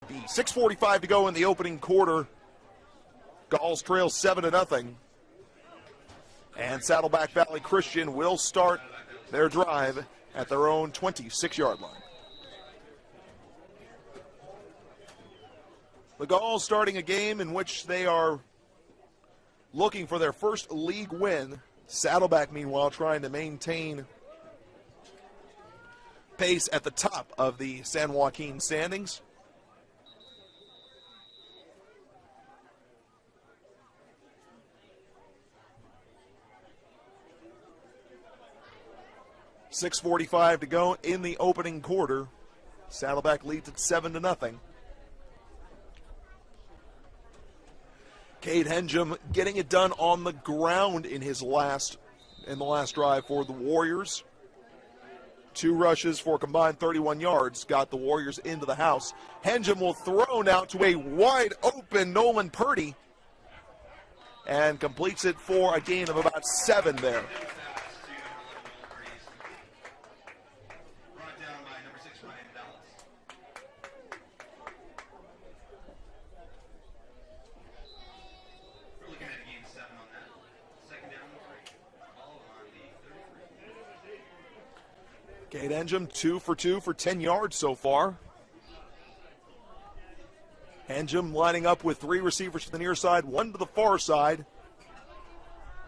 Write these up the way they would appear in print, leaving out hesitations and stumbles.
6:45 to go in the opening quarter. Gauls trail 7-0. And Saddleback Valley Christian will start their drive at their own 26-yard line. The Gauls starting a game in which they are looking for their first league win. Saddleback, meanwhile, trying to maintain pace at the top of the San Joaquin standings. .6:45 to go in the opening quarter. Saddleback leads at 7-0. Cade Henjum getting it done on the ground in the last drive for the Warriors. 2 rushes for a combined 31 yards got the Warriors into the house. Henjum will throw now to a wide open Nolan Purdy and completes it for a gain of about 7 there. Cade Henjum 2 for 2 for 10 yards so far. Henjum lining up with 3 receivers to the near side, 1 to the far side.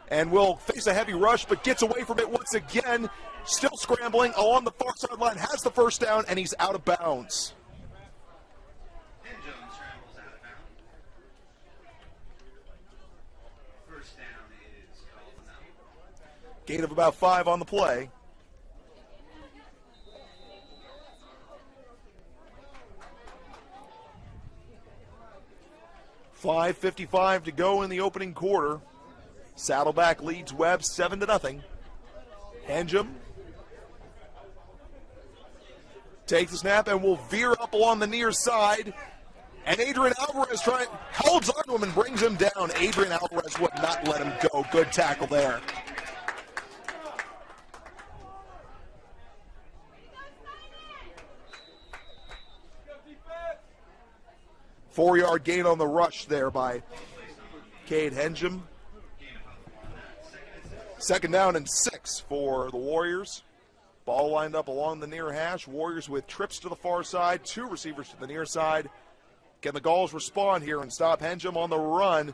And will face a heavy rush, but gets away from it once again. Still scrambling along the far sideline, has the first down, and he's out of bounds. Henjum scrambles out of bounds. First down is called out. Gain of about 5 on the play. .5:55 to go in the opening quarter. Saddleback leads Webb 7-0. Henjum takes the snap and will veer up along the near side. And Adrian Alvarez holds on to him and brings him down. Adrian Alvarez would not let him go. Good tackle there. Four-yard gain on the rush there by Cade Henjum. Second down and 6 for the Warriors. Ball lined up along the near hash. Warriors with trips to the far side, 2 receivers to the near side. Can the Gauls respond here and stop Henjum on the run?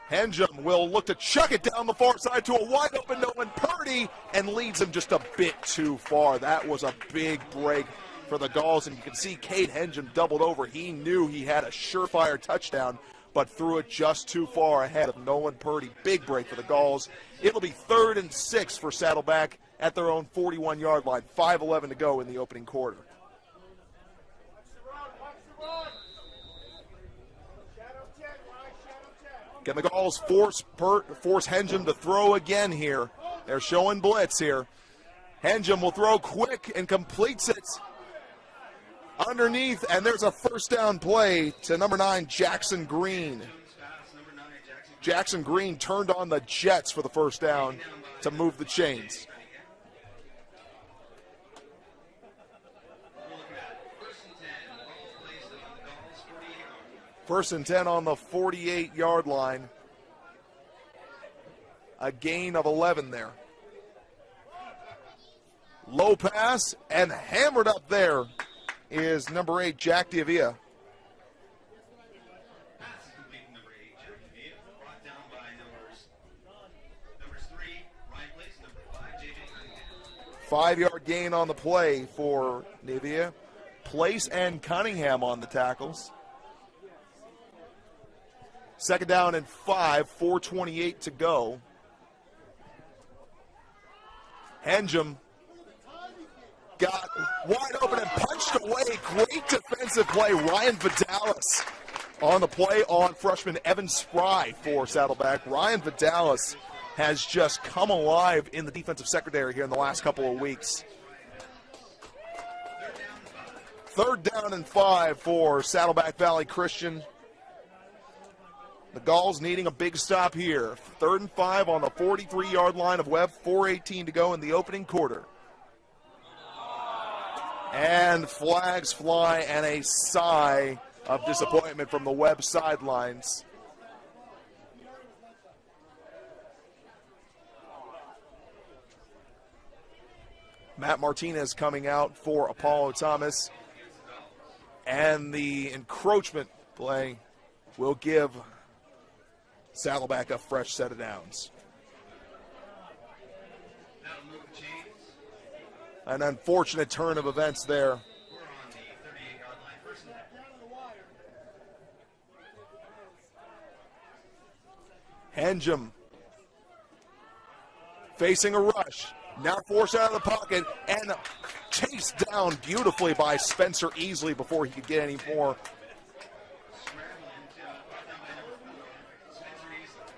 Henjum will look to chuck it down the far side to a wide open Nolan Purdy and leads him just a bit too far. That was a big break for the Gauls, and you can see Cade Henjum doubled over. He knew he had a surefire touchdown, but threw it just too far ahead of Nolan Purdy. Big break for the Gauls. It'll be 3rd and 6 for Saddleback at their own 41-yard line. 5:11 to go in the opening quarter. Can the Gauls force Henjum to throw again here? They're showing blitz here. Henjum will throw quick and completes it underneath, and there's a first down play to number 9, Jackson Green. Jackson Green turned on the Jets for the first down to move the chains. First and 10 on the 48-yard line. A gain of 11 there. Low pass and hammered up there is number 8, Jack Diavia. 5-yard gain on the play for Diavia. Place and Cunningham on the tackles. Second down and 5, 4:28 to go. Henjum got wide open and punched away. Great defensive play. Ryan Vidalis on the play on freshman Evan Spry for Saddleback. Ryan Vidalis has just come alive in the defensive secondary here in the last couple of weeks. Third down and 5 for Saddleback Valley Christian. The Gauls needing a big stop here. 3rd and 5 on the 43-yard line of Webb. 4:18 to go in the opening quarter. And flags fly and a sigh of disappointment from the Webb sidelines. Matt Martinez coming out for Apollo Thomas. And the encroachment play will give Saddleback a fresh set of downs. An unfortunate turn of events there. We're on the 38-yard line. First and 10. Henjum facing a rush. Now forced out of the pocket and chased down beautifully by Spencer Easley before he could get any more. Scrambling to brought down by number 4, Spencer Easley.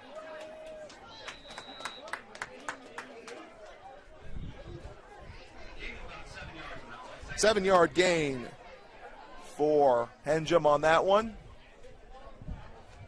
Gain of about 7 yards on that one. 7-yard gain for Henjum on that one.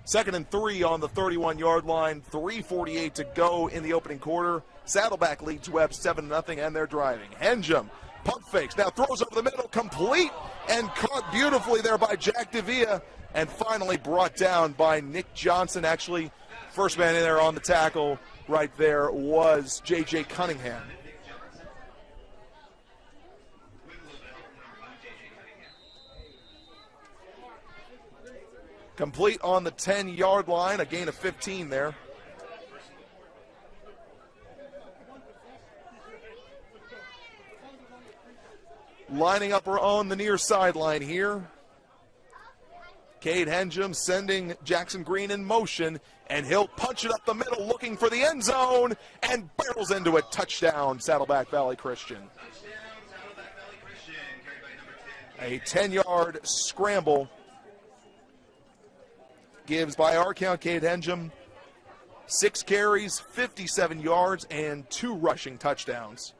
2nd and 3 on the 31-yard line. 3:48 to go in the opening quarter. Saddleback leads Webb 7-0, and they're driving. Henjum pump fakes, now throws over the middle, complete, and caught beautifully there by Jack Devia, and finally brought down by Nick Johnson. Actually, first man in there on the tackle right there was J.J. Cunningham. With a little bit of help from number 2, J.J. Cunningham. Complete on the 10-yard line, a gain of 15 there. Lining up on the near sideline here. Cade Henjum sending Jackson Green in motion, and he'll punch it up the middle looking for the end zone and barrels into a touchdown, Saddleback Valley Christian. Touchdown, Saddleback Valley Christian, carried by number 10. A 10-yard scramble gives, by our count, Cade Henjum 6 carries, 57 yards, and 2 rushing touchdowns.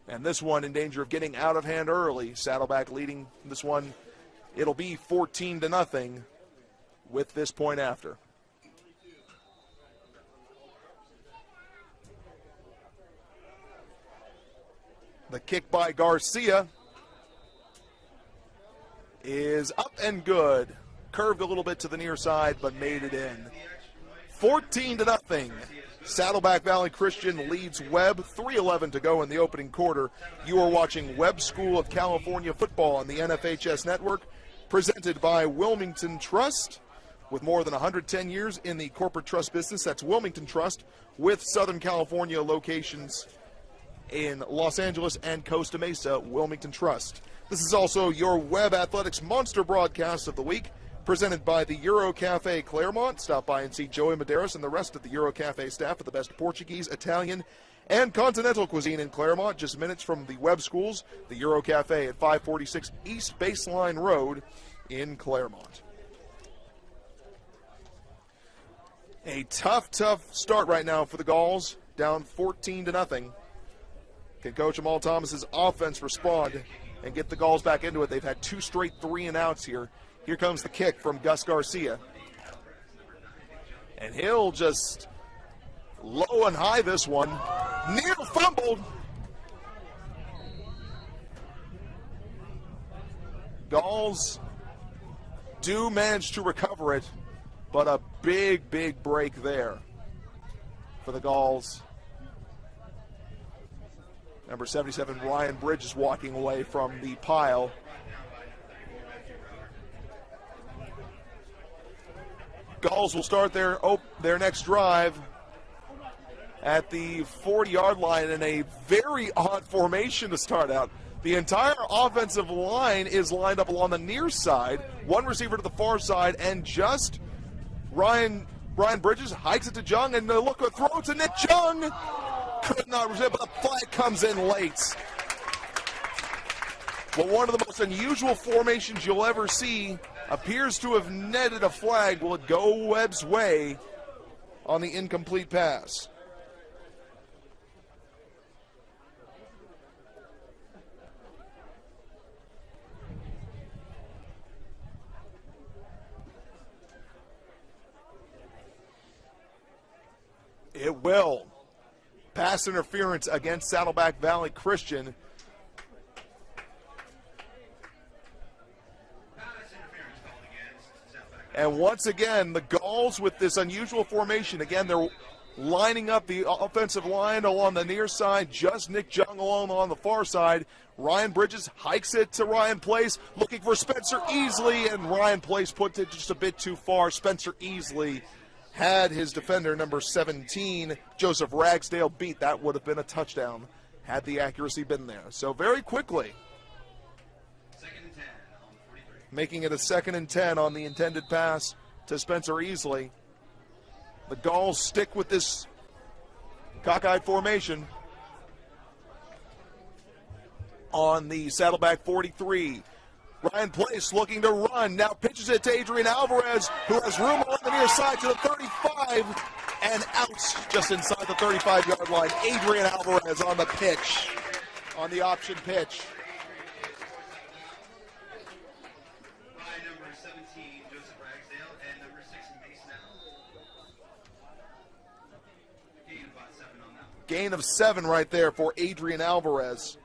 And this one in danger of getting out of hand early. Saddleback leading this one. It'll be 14-0 with this point after. The kick by Garcia is up and good. Curved a little bit to the near side, but made it in. 14-0. Saddleback Valley Christian leads Webb. 3:11 to go in the opening quarter. You are watching Webb School of California football on the NFHS Network, presented by Wilmington Trust. With more than 110 years in the corporate trust business, that's Wilmington Trust, with Southern California locations in Los Angeles and Costa Mesa. Wilmington Trust. This is also your Webb Athletics Monster broadcast of the week, presented by the Euro Cafe Claremont. Stop by and see Joey Medeiros and the rest of the Euro Cafe staff for the best Portuguese, Italian, and continental cuisine in Claremont, just minutes from the Webb Schools. The Euro Cafe at 546 East Baseline Road in Claremont. A tough start right now for the Gauls, down 14-0. Can Coach Amal Thomas's offense respond and get the Gauls back into it? They've had 2 straight 3-and-outs here. Here comes the kick from Gus Garcia. And he'll just low and high this one. Near fumbled. Gauls do manage to recover it, but a big break there for the Gauls. Number 77, Ryan Bridges, walking away from the pile. Gauls will start their next drive at the 40-yard line in a very odd formation to start out. The entire offensive line is lined up along the near side, one receiver to the far side, and just Ryan Bridges hikes it to Jung, and look, a throw to Nick Jung. Could not resist, but the flag comes in late. But one of the most unusual formations you'll ever see appears to have netted a flag. Will it go Webb's way on the incomplete pass? It will. Pass interference against Saddleback Valley Christian. And once again, the Gauls with this unusual formation. Again, they're lining up the offensive line along the near side. Just Nick Jung alone on the far side. Ryan Bridges hikes it to Ryan Place, looking for Spencer Easley, and Ryan Place put it just a bit too far. Spencer Easley had his defender, number 17, Joseph Ragsdale, beat. That would have been a touchdown had the accuracy been there. So very quickly, making it a 2nd and 10 on the intended pass to Spencer Easley. The Gauls stick with this cockeyed formation on the Saddleback 43. Ryan Place looking to run, now pitches it to Adrian Alvarez, who has room on the near side to the 35, and out just inside the 35-yard line. Adrian Alvarez on the pitch, on the option pitch. Number 17, Joseph Ragsdale, and number 6, Mason Allen. Gain of about 7 on that one. Gain of 7 right there for Adrian Alvarez.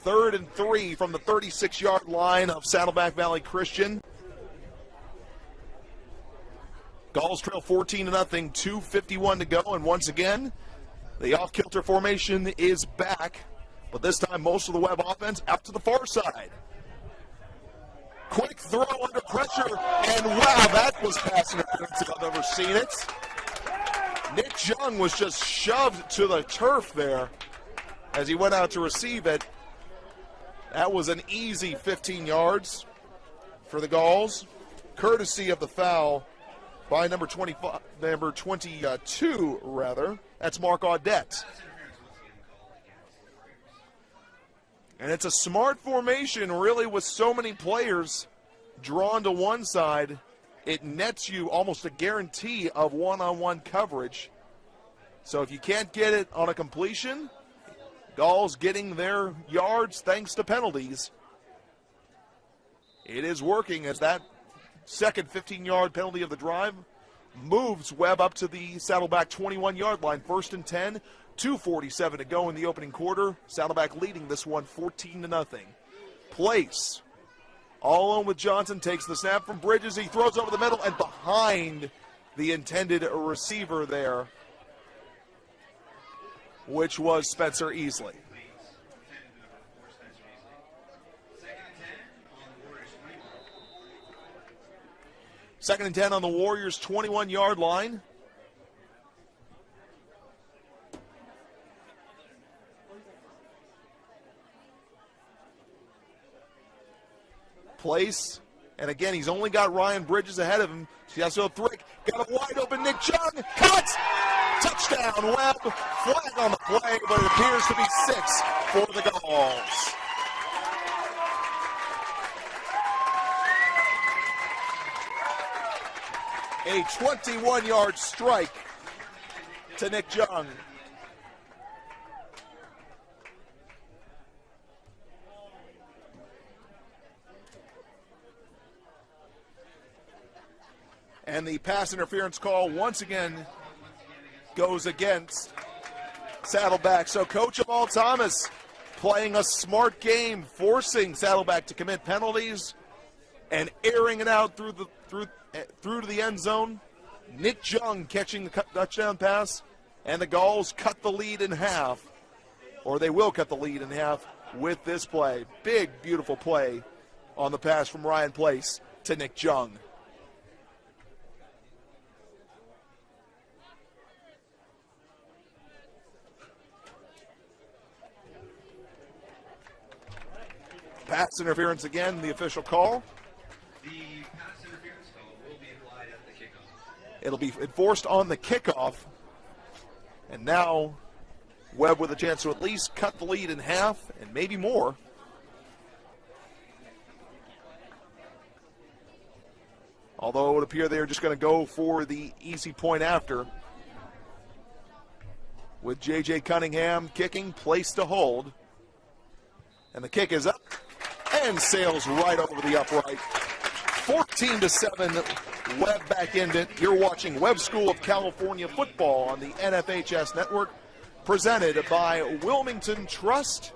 3rd and 3 from the 36-yard line of Saddleback Valley Christian. Gauls trail 14-0, 2:51 to go, and once again, the off-kilter formation is back, but this time most of the Webb offense out to the far side. Quick throw under pressure, and wow, that was pass interference if I've ever seen it. Nick Jung was just shoved to the turf there as he went out to receive it. That was an easy 15 yards for the Gauls, courtesy of the foul by number 22, rather. That's Mark Audette. And it's a smart formation, really, with so many players drawn to one side. It nets you almost a guarantee of one-on-one coverage. So if you can't get it on a completion, Gauls getting their yards thanks to penalties. It is working as that second 15-yard penalty of the drive moves Webb up to the Saddleback 21-yard line. 1st and 10, 2:47 to go in the opening quarter. Saddleback leading this one 14-0. Place all alone with Johnson, takes the snap from Bridges. He throws over the middle and behind the intended receiver there, which was Spencer Easley. 2nd and 10 on the Warriors' 21-yard line. Place, and again, he's only got Ryan Bridges ahead of him. So he has to go Thrick, got a wide open Nick Jung, cut! Touchdown, Webb. Flag on the play, but it appears to be 6 for the Gauls. A 21-yard strike to Nick Jung. And the pass interference call once again goes against Saddleback. So Coach Jamal Thomas playing a smart game, forcing Saddleback to commit penalties and airing it out through to the end zone. Nick Jung catching the touchdown pass, and the Gauls cut the lead in half, or they will cut the lead in half with this play. Big, beautiful play on the pass from Ryan Place to Nick Jung. Pass interference again, the official call. The pass interference call will be applied at the kickoff. It'll be enforced on the kickoff. And now Webb with a chance to at least cut the lead in half and maybe more. Although it would appear they're just going to go for the easy point after. With J.J. Cunningham kicking, place to hold. And the kick is up and sails right over the upright. 14-7, Webb back in it. You're watching Webb School of California football on the NFHS network, presented by Wilmington Trust